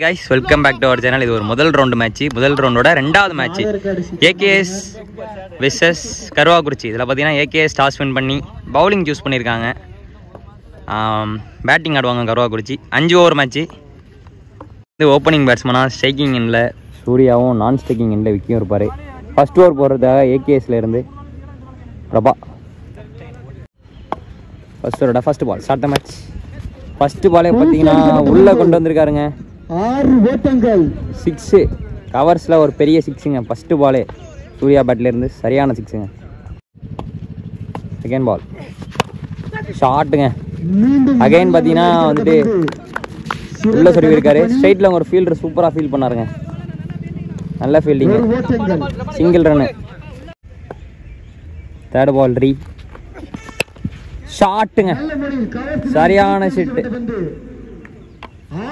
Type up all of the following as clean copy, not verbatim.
guys, welcome back to our channel. இது ஒரு முதல் ரவுண்ட் மேட்ச். முதல் ரவுண்டோட ரெண்டாவது மேட்ச் ஏகேஎஸ் வெர்சஸ் கருவாக்குறிச்சி. இதில் பார்த்தீங்கன்னா ஏகேஎஸ் டாஸ் வின் பண்ணி பவுலிங் சூஸ் பண்ணியிருக்காங்க. பேட்டிங் ஆடுவாங்க கருவாக்குறிச்சி. 5 over match. இது ஓப்பனிங் பேட்ஸ்மனாக ஸ்ட்ரைக்கிங் எண்டில் சூர்யாவும், நான் ஸ்ட்ரைக்கிங் எண்டில் விக்கியும் இருப்பார். ஃபர்ஸ்ட் ஓவர் போடுறதுக்காக ஏகேஎஸ்லேருந்து பிரபா. ஃபர்ஸ்ட் ஓவரோட first ball start the match. First பாலே பார்த்தீங்கன்னா உள்ளே கொண்டு வந்திருக்காருங்க. 6 ஓட்டங்கள் 6 கவர்ஸில் ஒரு பெரிய 6ங்க. ஃபஸ்ட்டு பாலே சூர்யா பேட்லேருந்து சரியான 6ங்க. செகண்ட் பால் ஷாட்டுங்க. அகைன் பார்த்தீங்கன்னா வந்துட்டு உள்ளே சொருவிருக்காரு. ஸ்ட்ரைட்டில் ஒரு ஃபீல்டர் சூப்பராக ஃபீல் பண்ணாருங்க. நல்ல ஃபீல்டிங்கு, சிங்கிள் ரன்னு. தேர்ட் பால் ஷாட்டுங்க, சரியான ஷிட்டு,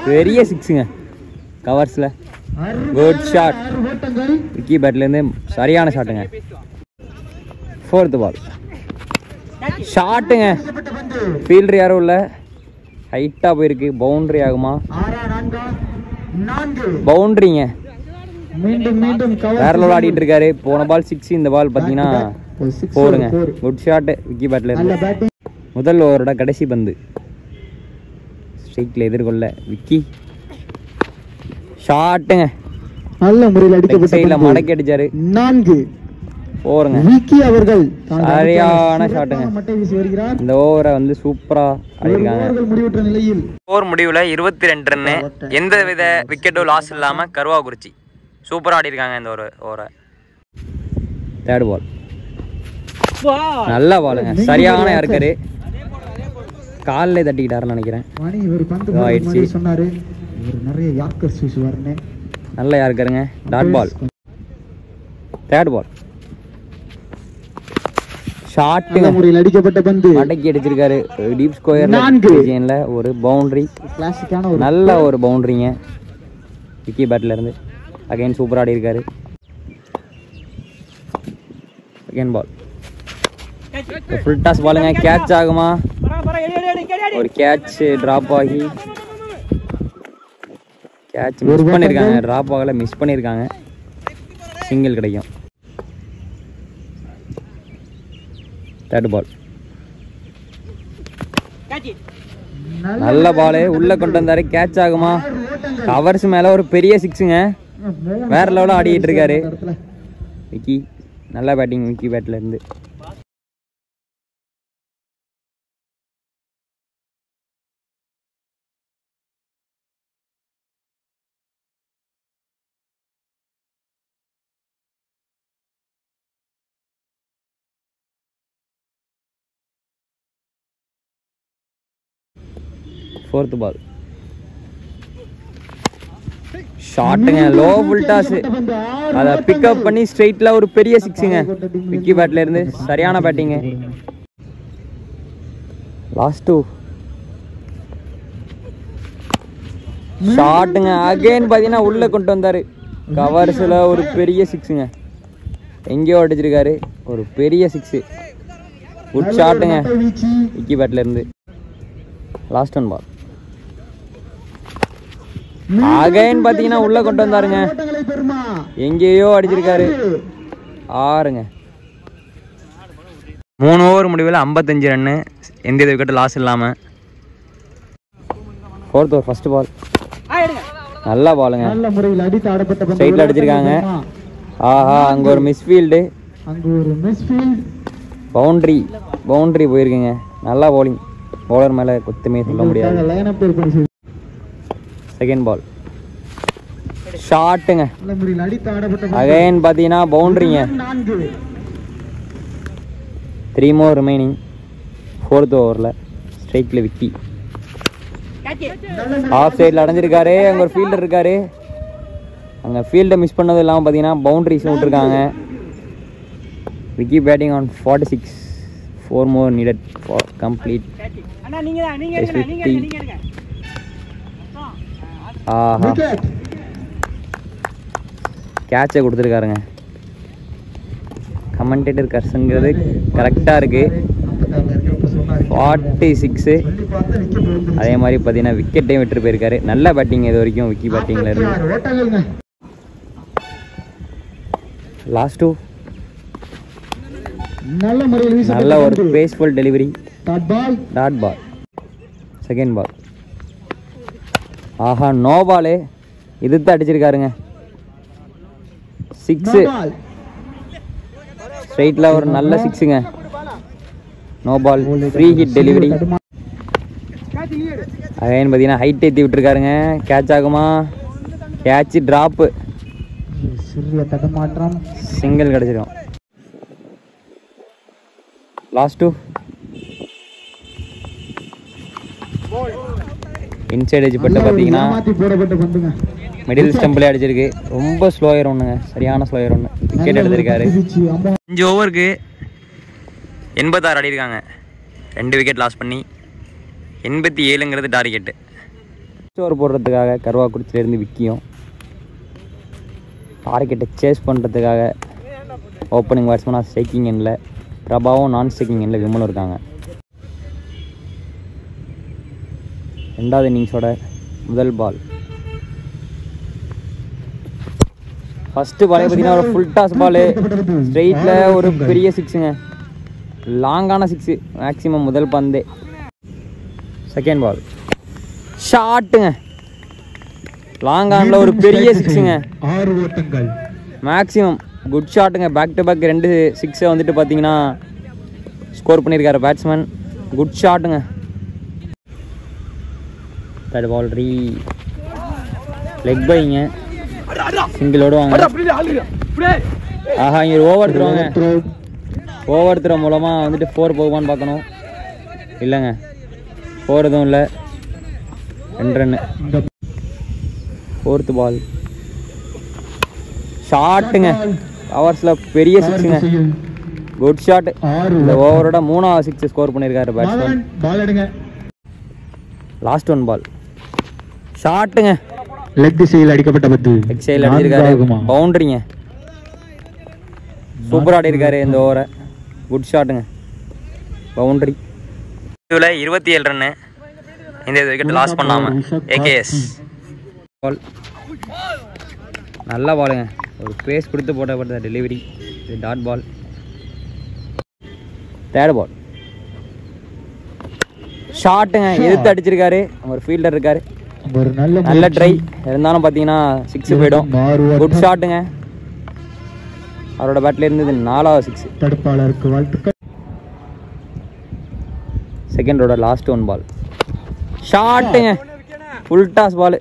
பெரிய 6ங்க கவர்ஸில். குட் ஷாட் விக்கி பேட்லேருந்து சரியான ஷாட்டுங்க. ஃபோர்த்து பால் ஷாட்டுங்க, ஃபீல்டர் யாரும் இல்லை, ஹைட்டாக போயிருக்கு. பவுண்ட்ரி ஆகுமா? பவுண்ட்ரிங்க. வேற லெவல் ஆடிட்டு இருக்காரு. போன பால் 6, இந்த பால் பார்த்தீங்கன்னா 4ங்க. குட் ஷாட்டு விக்கி பேட்லேருந்து. முதல் ஓவரோட கடைசி பந்து ஸ்ட்ரைக்கில் எதிர்கொள்ள விக்கி. ஷாட்டுங்க, நல்ல முறையில் அடிக்கப்பட்ட மடக்கி அடிச்சாரு. 4ங்க. விக்கி அவர்கள் சரியான ஷாட்டுங்க. வருகிறார். இந்த ஓவரை வந்து சூப்பரா ஆடிருக்காங்க. முடிவுற்ற நிலையில் ஓவர் முடிவில் 22 ரன்னு, எந்த வித விக்கெட்டும் லாஸ் இல்லாமல் கருவாக்குறிச்சி சூப்பராக ஆடிருக்காங்க இந்த ஒரு ஓவரை. தேர்ட் பால் நல்ல பாலுங்க, சரியான யாருக்காரு, காலில் தட்டிக்கிட்டாருன்னு நினைக்கிறேன். ஆயிடுச்சு. நல்ல யாருக்காருங்க. Dot ball. தேர்ட் பால் ஷாட்டுங்க, முறையில் அடிக்கப்பட்ட பந்து மடக்கி அடிச்சிருக்காரு. டீப் ஸ்கொயர்ல ஒரு பவுண்டரி, நல்ல ஒரு பவுண்டரிங்க விக்கி பேட்ல இருந்து. அகைன் சூப்பர் ஆடி இருக்காரு. செகண்ட் பால் ஃபுல் டாஸ் பாலுங்க. கேட்ச் ஆகுமா? ஒரு கேட்ச் டிராப் ஆகி கேட்ச் மிஸ் பண்ணியிருக்காங்க. டிராப் ஆகல, மிஸ் பண்ணியிருக்காங்க. சிங்கிள் கிடைக்கும். தேர்ட் பால் நல்ல பாலு, உள்ள கொண்டு வந்தாரு. கேட்ச் ஆகுமா? கவர்ஸ் மேல ஒரு பெரிய 6ங்க. வேற லெவலில் ஆடிட்டு இருக்காரு விக்கி. நல்ல பேட்டிங் விக்கி பேட்ல இருந்து. ஃபோர்த் பால் ஷாட்டுங்க, லோ ஃபுல் டாஸ். அதை பிக்அப் பண்ணி ஸ்ட்ரைட்ல ஒரு பெரிய 6ங்க விக்கி பேட்ல இருந்து. சரியான பேட்டிங்கு. லாஸ்ட் ஷாட்டுங்க. அகைன் பார்த்தீங்கன்னா உள்ள கொண்டு வந்தாரு. கவர்ஸில் ஒரு பெரிய 6ங்க. எங்கேயோ அடிச்சிருக்காரு, ஒரு பெரிய 6. குட் ஷாட்டுங்க விக்கி பேட்ல இருந்து. லாஸ்ட் ஒன் பால் அகைன் பார்த்தீங்கன்னா உள்ள கொண்டு வந்தாருங்க. எங்கேயோ அடிச்சிருக்காரு. 6ங்க. 3 ஓவர் முடிவில் 55 ரன்னு, எந்த விக்கெட் லாஸ் இல்லாம. ஃபோர்த் ஓவர் ஃபர்ஸ்ட் பால் நல்ல பாலுங்க, ஸ்ட்ரைட்ல அடிச்சிருக்காங்க. ஆஹா, அங்க ஒரு மிஸ்ஃபீல்டு, பவுண்டரி போயிருக்குங்க. நல்லா பவுலிங். பவுலர் மேல குத்தமே சொல்ல முடியாது. செகண்ட் பால் ஷாட்டுங்க. அகைன் பார்த்தீங்கன்னா பவுண்டரிங்க. 3 more ரிமைனிங். ஃபோர்த் ஓவரில் ஸ்ட்ரைக்கில் விக்கி. ஆஃப் சைடில் அடைஞ்சிருக்காரு. அங்கே ஒரு ஃபீல்டர் இருக்காரு. அங்கே ஃபீல்டை மிஸ் பண்ணதும் இல்லாமல் பார்த்தீங்கன்னா பவுண்டரிஸும் விட்டுருக்காங்க. Vicky batting on 46. 4 more needed for complete. ஆஹா, கேட்சை கொடுத்துருக்காருங்க. கமெண்டேட்டர் கர்சன்கிறது கரெக்டாக இருக்குது. 46. அதே மாதிரி பார்த்தீங்கன்னா விக்கெட்டையும் விட்டு போயிருக்காரு. நல்ல பேட்டிங் இது வரைக்கும் விக்கி பேட்டிங்கில் இருந்து. லாஸ்ட் 2 நல்ல ஒரு பேஸ்ஃபுல் delivery. Dot ball. Second ball. ஆஹா, நோ பாலு. இதுதான் அடிச்சிருக்காருங்க. 6 ஸ்ட்ரைட்டில் ஒரு நல்ல 6ங்க. No ball. Free hit delivery. Again பார்த்தீங்கன்னா ஹைட் ஏற்றி விட்டுருக்காருங்க. கேட்ச் ஆகுமா? Catch drop. சிங்கிள் கிடச்சிடும். லாஸ்ட் 2 இன்சைட் எஜ் பட்டு பார்த்தீங்கன்னா மிடில் ஸ்டம்பில் அடிச்சிருக்கு. ரொம்ப ஸ்லோயர் ஒன்றுங்க, சரியான ஸ்லோயர் ஒன்று. விக்கெட் எடுத்திருக்காரு. 5 ஓவருக்கு 86 ஆடிருக்காங்க. 2 விக்கெட் லாஸ் பண்ணி 87ங்கிறது டார்கெட்டு. ஓவர் போடுறதுக்காக கருவாக்குறிச்சியிலேருந்து விக்கியும், டார்கெட்டை சேஸ் பண்ணுறதுக்காக ஓப்பனிங் பேட்ஸ்மேனாக ஸ்ட்ரைக்கிங் எண்ணில் பிரபாவும், நான் ஸ்ட்ரைக்கிங் எண்ணில் விமலும் இருக்காங்க. 2வது இன்னிங்ஸோட முதல் பால். ஃபஸ்ட்டு பாலே பார்த்தீங்கன்னா ஒரு ஃபுல் டாஸ் பாலு. ஸ்ட்ரெயிட்டில் ஒரு பெரிய 6ங்க. லாங்கான 6 மேக்ஸிமம் முதல் பந்தே. செகண்ட் பால் ஷாட்டுங்க. லாங்கானில் ஒரு பெரிய 6ங்க. 6 ஓட்டங்கள் மேக்ஸிமம். குட் ஷாட்டுங்க. பேக் டு பேக் 2 6 வந்துட்டு பார்த்தீங்கன்னா ஸ்கோர் பண்ணியிருக்காரு பேட்ஸ்மேன். குட் ஷாட்டுங்க. தேர்ட் பால் லெக் பைங்க. சிங்கிள் ஓடுவாங்க. ஆஹா, இங்கே ஓவர் த்ரோங்க. ஓவர் த்ரோ மூலமாக வந்துட்டு 4 போகுமான்னு பார்க்கணும். இல்லைங்க, 4 எதுவும் இல்லை. 2 ரன்னு. 4th பால் ஷாட்டுங்க. ஹவர்ஸில் பெரிய 6ங்க. Good shot. இந்த ஓவரோட 3வது 6 ஸ்கோர் பண்ணியிருக்காரு பேட்ஸ்மேன். லாஸ்ட் 1 பால் ஷாட்டுங்க. லெக் திசையில் அடிக்கப்பட்ட பந்து. லெக் சைடில் அடிச்சிருக்காரு. பவுண்டரிங்க. சூப்பராக ஆடி இருக்காரு இந்த ஓவரை. குட் ஷாட்டுங்க. பவுண்டரி. இதில் 27 ரன்னு. இந்த விக்கெட் லாஸ் பண்ணாமல் ஏகேஎஸ். பால் நல்ல பாலுங்க. ஒரு பேஸ் கொடுத்து போட்டப்பட்ட டெலிவரி. இது டாட் பால். தேர்ட் பால் ஷாட்டுங்க. எதிர்த்து அடிச்சிருக்காரு. ஒரு ஃபீல்டர் இருக்காரு. ஒரு நல்ல ட்ரை இருந்தாலும் பார்த்தீங்கன்னா 6 போயிடும். குட் ஷாட்டுங்க. அவரோட பேட்டில் இருந்தது 4வது 6. தடுப்பாளருக்கு வாழ்த்துக்கள். செகண்டோட லாஸ்ட் 1 பால் ஷாட்டுங்க. ஃபுல் டாஸ் பால்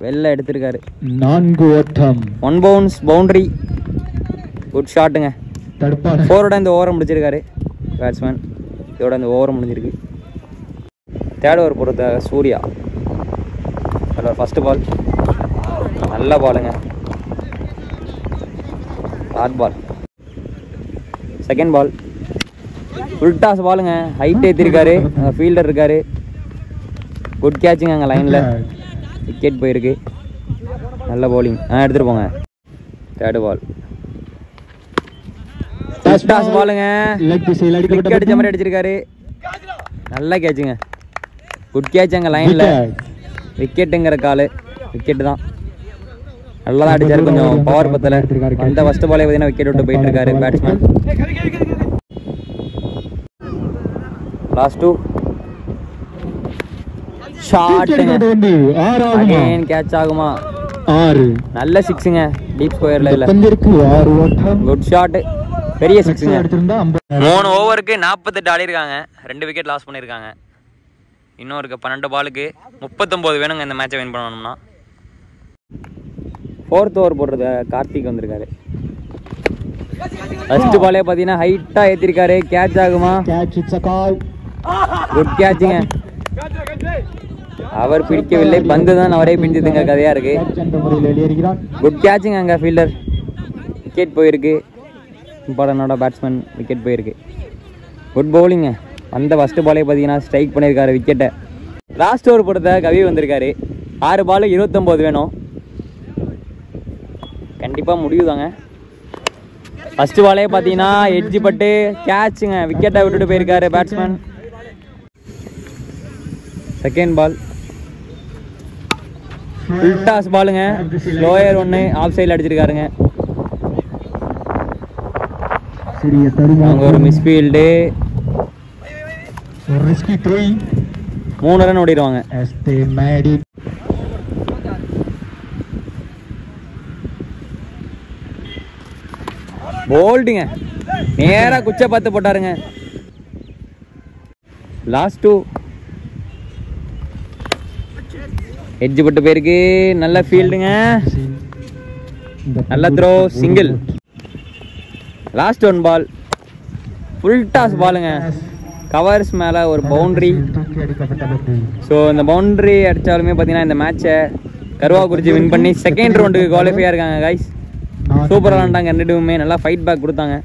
வெளில எடுத்திருக்காரு. 4 ஓட்டம். 1 பவுன்ஸ் பவுண்டரி. குட் ஷாட்டுங்க. தடுப்பாளர் 4ஓட இந்த ஓவரை முடிச்சிருக்காரு பேட்ஸ்மேன். இதோட இந்த ஓவரை முடிஞ்சிருக்கு. தேர்ட் ஓவர் போடுறத சூர்யா. அதில் ஃபஸ்ட்டு பால் நல்ல பாலுங்க. Dot ball. Second ball full toss பாலுங்க. ஹைட் ஏற்றிருக்காரு. அங்கே ஃபீல்டர் இருக்காரு. குட் கேட்சுங்க. அங்கே லைனில் விக்கெட் போயிருக்கு. நல்ல பவுலிங். எடுத்துகிட்டு போங்க. தேர்டு பால் டாஸ் பாலுங்க. விக்கெட் அடிச்ச மாதிரி அடிச்சிருக்காரு. நல்ல கேட்சுங்க. Good catch. அங்கே லைனில் விக்கெட்டுங்கிற காலு. விக்கெட்டு தான். நல்லா தான் அடிச்சாரு. கொஞ்சம் பவர் பத்தலை. அந்த ஃபஸ்ட்டு பாலே பார்த்தீங்கன்னா விக்கெட் விட்டு போயிட்டு இருக்காரு பேட்ஸ்மேன். லாஸ்ட் 2 ஷாட்டுங்க. அகைன் கேட்ச் ஆகுமா? 6. நல்ல 6ங்க. டீப் ஸ்கொயர்ல இல்ல. Good shot. பெரிய 6ங்க. 3 ஓவருக்கு 48 ஆடிருக்காங்க. 2 விக்கெட் லாஸ் பண்ணியிருக்காங்க. இன்னும் இருக்கு 12 பாலுக்கு 39 வேணுங்க இந்த மேட்சை வின் பண்ணணும்னா. 4th ஓவர் போடுறது கார்த்திக் வந்திருக்காரு. ஃபர்ஸ்ட் பாலே பார்த்தீங்கன்னா ஹைட்டாக ஏற்றிருக்காரு. கேட்ச் ஆகுமா? குட் கேட்சுங்க. அவர் பிடிக்கவில்லை. பந்து தான் அவரே பிடிச்சதுங்க. கதையா இருக்கு. குட் கேட்சுங்க. அங்கே ஃபீல்டர். விக்கெட் போயிருக்கு. இம்பார்ட்டனோட பேட்ஸ்மேன் விக்கெட் போயிருக்கு. குட் பவுலிங்க. அந்த ஃபஸ்ட்டு பாலே பார்த்தீங்கன்னா ஸ்ட்ரைக் பண்ணியிருக்காரு விக்கெட்டை. லாஸ்ட் ஓவர் போடுறத கவி வந்திருக்காரு. 6 பால் 29 வேணும். கண்டிப்பாக முடியுதாங்க. ஃபஸ்ட்டு பாலே பார்த்தீங்கன்னா எட்ஜி பட்டு கேட்சுங்க. விக்கெட்டை விட்டுட்டு போயிருக்காரு batsman. Second ball full toss பாலுங்க. லோயர் ஒன்று ஆஃப் சைடில் அடிச்சிருக்காருங்க. அவங்க ஒரு மிஸ்ஃபீல்டு. 3 ரன் ஓடிடுவாங்க. போல்டுங்க நேரா குச்சை பார்த்து போட்டாருங்க. லாஸ்ட் 2 எட்ஜ் பட்டு போயிருக்கு. நல்ல ஃபீல்டுங்க. நல்ல த்ரோ. சிங்கிள். லாஸ்ட் 1 பால் ஃபுல் டாஸ் பாலுங்க. கவர்ஸ் மேலே ஒரு பவுண்ட்ரி. ஸோ இந்த பவுண்ட்ரி அடித்தாலுமே பார்த்தீங்கன்னா இந்த மேட்சை கருவாக்குறிச்சி வின் பண்ணி செகண்ட் ரவுண்டுக்கு குவாலிஃபையாக இருக்காங்க கைஸ். சூப்பராக விளாண்டாங்க. 2 டீமுமே நல்லா ஃபைட் பேக் கொடுத்தாங்க.